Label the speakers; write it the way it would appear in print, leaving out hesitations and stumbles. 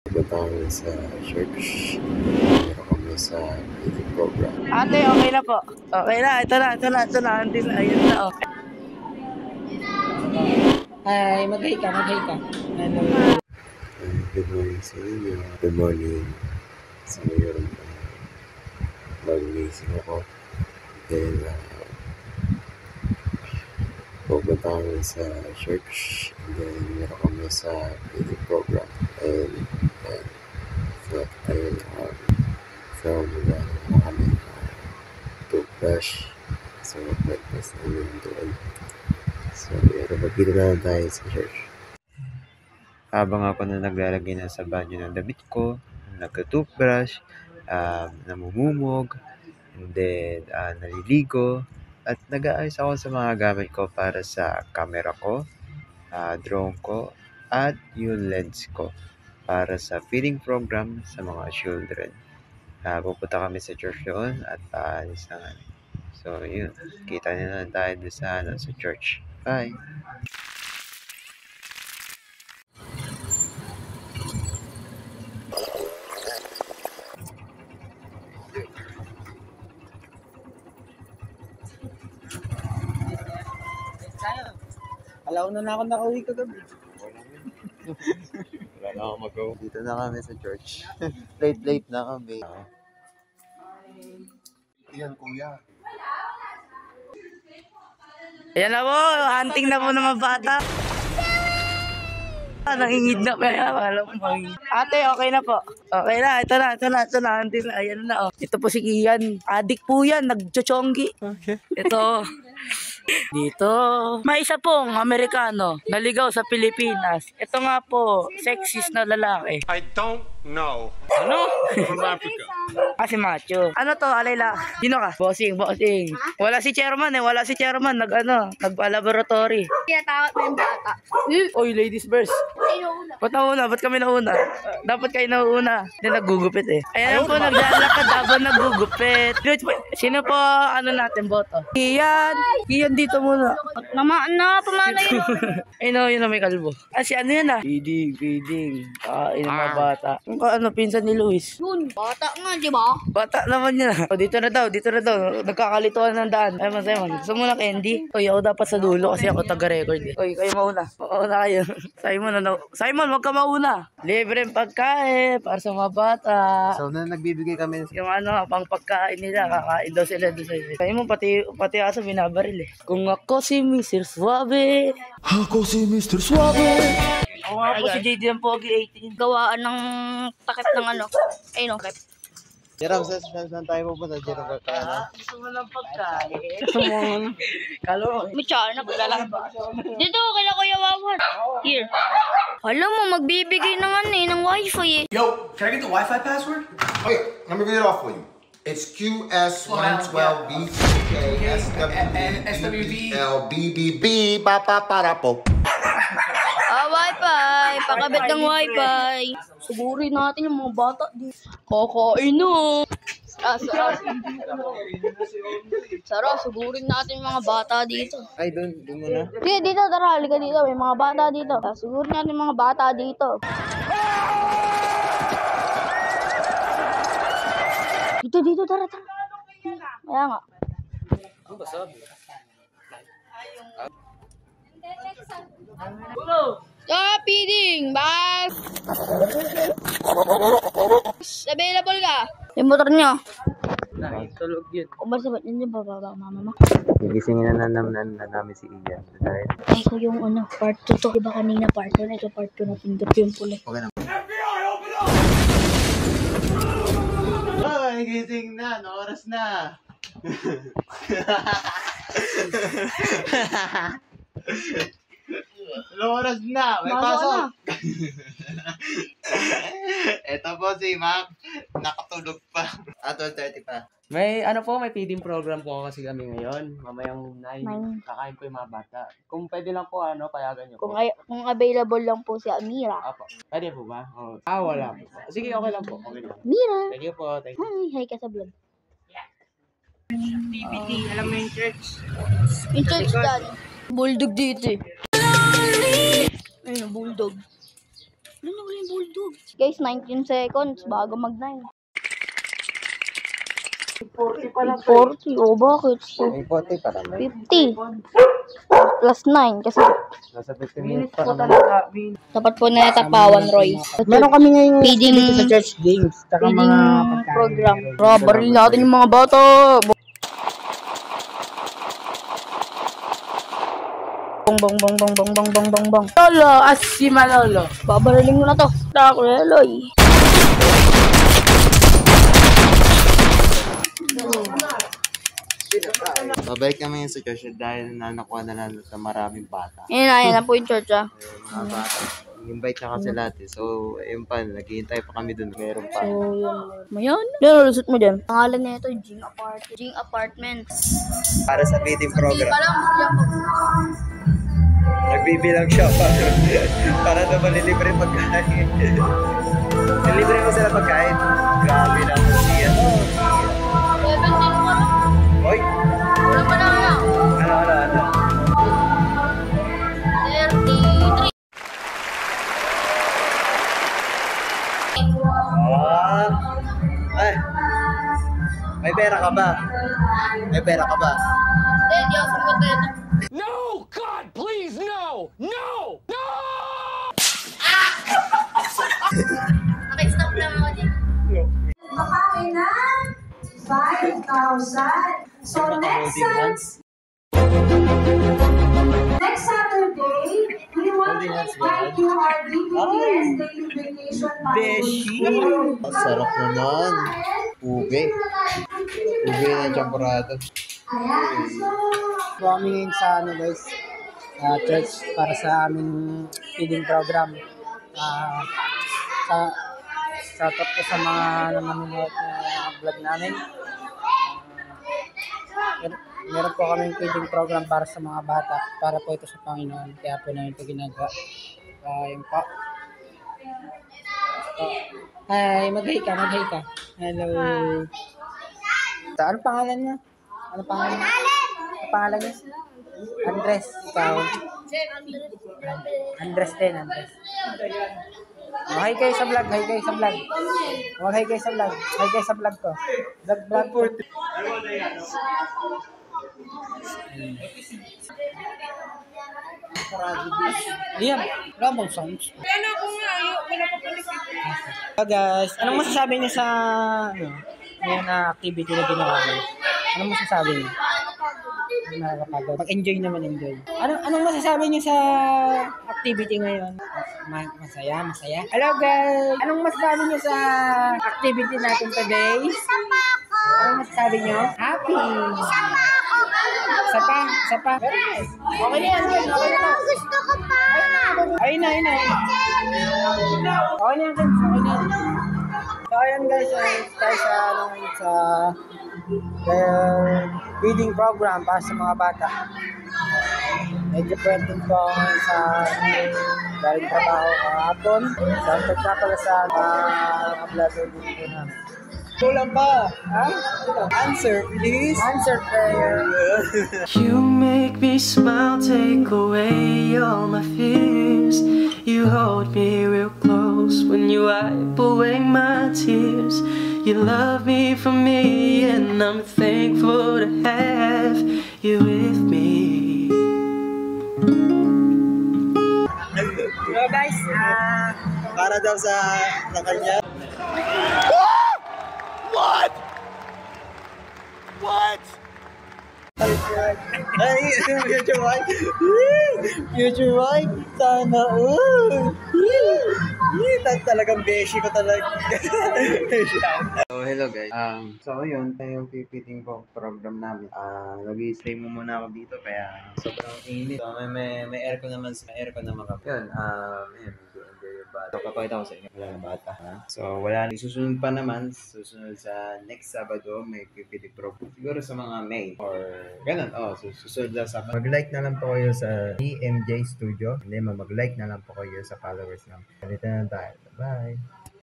Speaker 1: Pupunta kami sa church. Meron kami sa meeting program.
Speaker 2: Ate, okay na po. Okay na, ito na. Hindi na, ayun na, okay.
Speaker 3: Hi, mag-hi ka. Hello.
Speaker 1: Good morning sa inyo. Good morning. So, ngayon, mag-gising ako. Then, pupunta kami sa church. And then, meron kami sa meeting program. And, so, ayun, magano kami toothbrush. So, breakfast namin doon. So, yun, magkita na lang tayo sa church. Habang ako na naglalagay na sa banyo ng damit ko, nagka-toothbrush, namumumog, and then naliligo, at nag-aayos ako sa mga gamit ko para sa camera ko, drone ko, at yung lens ko para sa feeding program sa mga children. Pupunta kami sa church doon at paalis na nga. So, yun. Kita na lang tayo doon sa church. Bye!
Speaker 3: Alauna na ako nakauwi kagabi.
Speaker 1: Wala na akong mag-go. Dito na kami sa church. Late na kami. Yan, kuya.
Speaker 2: Ayan na po, hunting na po ng mga bata. Nangingid na pa. Ate, okay na po. Okay na, ito na. Hindi na, ayan na, oh. Ito po si Ian. Adik po yan, nagchochonggi. Okay. Ito. Dito. May isa pong Amerikano naligaw sa Pilipinas. Ito nga po, sexist na lalaki.
Speaker 4: I don't know.
Speaker 2: Ano?
Speaker 4: From Africa.
Speaker 2: Kasi macho. Ano to, Alayla? Sino ka? Bossing. Wala si chairman. Nag-laboratory.
Speaker 5: Tinatawag mo yung bata.
Speaker 2: Oy, ladies first. Ba't nauna? Ba't kami nauna? Dapat kayo nauna. Hindi, naggugupit eh. Ayan po, naglalakad habang naggugupit. Sino po, natin, boto? Iyan dito muna.
Speaker 5: Pamana yun.
Speaker 2: Yun na may kalbo. Si ano yan ah? Feeding. Kain ng mga bata. Pinsan ni Luis.
Speaker 5: Yun, bata nga, di ba?
Speaker 2: Bata naman yan ah. Dito na daw. Nagkakalituan ng daan. Simon. Gusto mo na candy? Oy, ako dapat sa dulo kasi ako taga-record eh. Oy, kayo mauna. Mauna kayo. Simon, wag ka mauna. Libreng pagkain para sa mga bata.
Speaker 1: So, nagbibigay kami.
Speaker 2: Yung pang pagkain nila, kakain daw sila doon sa iyo. Simon, pati aso binabaril eh. Kung ako si Mr. Suave.
Speaker 6: Ako si Mr. Suave.
Speaker 2: Ako nga po si JD ng Pogi 18.
Speaker 5: Gawaan ng takip ng ayun, takip.
Speaker 1: Jerome, saan tayo pupunta? Jerome,
Speaker 2: Gusto mo ng pagkain. Kalo.
Speaker 5: May tsara na paglalakad ba? Dito, kila Kuya Wawan. Here. Alam mo, magbibigay ng wifi eh.
Speaker 6: Yo, can I get the Wi-Fi password?
Speaker 7: Okay, let me read it off for you. It's QS112B2KSWBLBBB Papaparapo.
Speaker 5: Wifi. Pakabit ng wifi. Sugurin natin yung mga bata dito. Kakain no. Sara, sugurin natin yung mga bata dito.
Speaker 1: Ay, doon muna.
Speaker 5: Sige, dito, tara, halika dito. May mga bata dito. Sugurin natin yung mga bata dito. Dito, tara. Kaya nga.
Speaker 2: Ang basag.
Speaker 5: Feeding! Bye! Available ka? Yung motor nyo.
Speaker 2: Tulog yun.
Speaker 5: Kumbar sabat nyo dyan, bababa mama mo.
Speaker 1: Gigisingin na namin si Ian. Dahil
Speaker 5: Ay, ko yung part 2 to. Diba kanina part 1, ito part 2 na pindot yung pula.
Speaker 1: okay na. Ay, gising na. Oras na. Oras na. May pasok. Ito po si Mac. Nakatulog pa. 12:30 pa. May feeding program po kasi kami ngayon. Mamayang 9, kakain po yung mga bata. Kung pwede lang po, payagan nyo po.
Speaker 5: Kung available lang po si Amira.
Speaker 1: Apo. Pwede po ba? Wala po. Sige, okay lang po. Okay lang.
Speaker 5: Amira!
Speaker 1: Thank you po. Thank you.
Speaker 5: Hi ka sa vlog.
Speaker 2: activity. Alam mo yung church?
Speaker 5: Yung church dad. Bulldog dito eh. Ayun, bulldog. Ano na yung bulldog? Guys, 19 seconds bago mag-9. 40 pala. 40? O bakit?
Speaker 1: May 40 para may.
Speaker 5: 50. Plus 9 kasi
Speaker 1: Nasa 15 minutes pa.
Speaker 5: dapat po na tapawan, Roy.
Speaker 3: Meron kami ngayong
Speaker 5: Feeding-
Speaker 3: activity sa church games. Tsaka
Speaker 5: Feeding
Speaker 3: mga pagkain.
Speaker 5: program. Baril natin yung mga bata. Bong bong bong bong bong bong bong bong bong.
Speaker 2: Lolo, as si Manolo.
Speaker 5: Babaraling mo na to. Takuleloy.
Speaker 1: Babalik kami sa church dahil nakuha na lang sa maraming bata.
Speaker 5: Yan na po yung church ah.
Speaker 1: Mga bata. Invite na kasi lahat eh. So, ayun pa. Naghihintay pa kami dun. Meron pa.
Speaker 5: So, yun. Mayan. Yan, lusot mo dyan. Pangalan na ito, Jing Apartments.
Speaker 1: Para sa feeding program.
Speaker 5: Parang yan po.
Speaker 1: Nagbibilang siya para na malilibre pagkain. Nilibre mo sila pagkain. Grabe naman siya.
Speaker 5: 17 mo.
Speaker 1: Hoy!
Speaker 5: Wala pa lang na.
Speaker 1: Ano?
Speaker 5: 33.
Speaker 1: Ay! May pera ka ba? May pera ka ba?
Speaker 5: Hindi ako sagot na ito.
Speaker 4: No! God, please, no! No! No!
Speaker 5: Naka-stop lang ako dyan.
Speaker 8: Makain na 5,000. So next Saturday, we want to invite you our BBS Daily Vacation
Speaker 1: Beshi! Sarap naman. Ube. Ube na champorado.
Speaker 8: Ayan, so
Speaker 3: Kami ngayon sa guys, church para sa aming feeding program. Sa po sa mga nanonood na vlog namin. Meron po kami feeding program para sa mga bata, para po ito sa Panginoon. Kaya po namin ito ginagawa. Yun po. Hi, mag-hi ka. Hello. Ano pangalan niya? Ano pangalan niya? Andres, ikaw. Andres din, Andres. Hi kayo sa vlog. Hi kayo sa vlog ko. Vlog po. Ayan, Ramon Sounds. So guys, anong masasabi niyo sa ngayon na activity na ginawa niyo? Anong masasabi niyo? Nakakapagod. Mag-enjoy naman, enjoy. Anong masasabi niyo sa activity ngayon? Masaya. Hello guys! Anong masasabi niyo sa activity natin today? Anong masasabi niyo? Happy! Isa pa. Okay na yan.
Speaker 5: Gusto ko pa.
Speaker 3: Ayun na. Okay na yan. So ayan guys, tayo sa feeding program para sa mga bata. Medyo pwede po sa galing trabaho kahapon. Sa pala sa vlogger dito namin. Kulang pa. Ha? Answer, please. Answer prayer.
Speaker 9: You make me smile, take away all my fears. You hold me real close when you wipe away my tears. You love me for me, and I'm thankful to have you with me.
Speaker 3: So guys,
Speaker 1: Para daw sa kanya.
Speaker 4: What? What?
Speaker 1: Ay, future wife. Future wife. Sana all. Talagang beshi ko talaga. So, hello guys. So, yun. Yung feeding program namin. Nag-i-stay mo muna ako dito kaya sobrang init. So, may aircon naman kami. Yun. Enjoy yung bata. So, papakita ko sa inyo. Wala na bata. Ha? So, wala na. Susunod pa naman. Susunod sa next Sabado, may feeding program. Siguro sa mga May or ganun. Susunod lang sa mag-like na lang po kayo sa EMJ Studio. Hindi, mag-like na lang po kayo sa followers namin. Ganito na tayo. Bye!